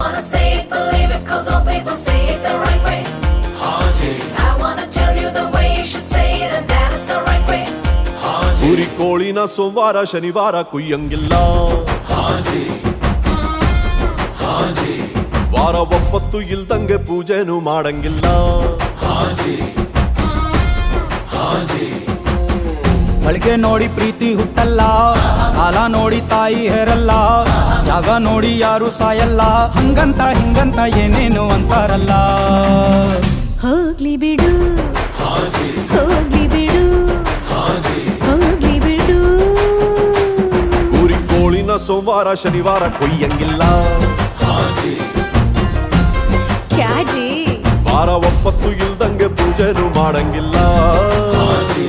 Wanna say it, believe it, cause all people say it the right way. Haji, I wanna tell you the way you should say it, and that is the right way. Haji, ಕುರಿ ಕೋಳಿನ ಸೋಮವಾರ ಶನಿವಾರ ಕುಯ್ಯಂಗಿಲ್ಲ. Haji, Haji, ವಾರ ಒಪ್ಪತ್ತು ಇಲ್ದಂಗೆ ಪೂಜೆನೂ ಮಾಡಂಗಿಲ್ಲ. Haji, Haji, ಗಳಿಗೆ ನೋಡಿ ಪ್ರೀತಿ ಹುಟ್ಟಲ್ಲ, ಕಾಲ ನೋಡಿ ತಾಯಿ ಹೇರಲ್ಲ, ಜಾಗ ನೋಡಿ ಯಾರು ಸಾಯಲ್ಲ, ಹಂಗಂತ ಹಿಂಗಂತ ಏನೇನು ಅಂತಾರಲ್ಲ. ಹೋಗ್ಲಿ ಬಿಡು, Haji, ಹೋಗ್ಲಿ ಬಿಡು, Haji, ಹೋಗ್ಲಿ ಬಿಡು. ಕುರಿ ಕೋಳಿನ ಸೋಮವಾರ ಶನಿವಾರ ಕೊಯ್ಯಂಗಿಲ್ಲ. Haji, ಕ್ಯಾಜಿ ವಾರ ಒಪ್ಪತ್ತು ಇಲ್ದಂಗೆ ಪೂಜೆನೂ ಮಾಡಂಗಿಲ್ಲ. Haji.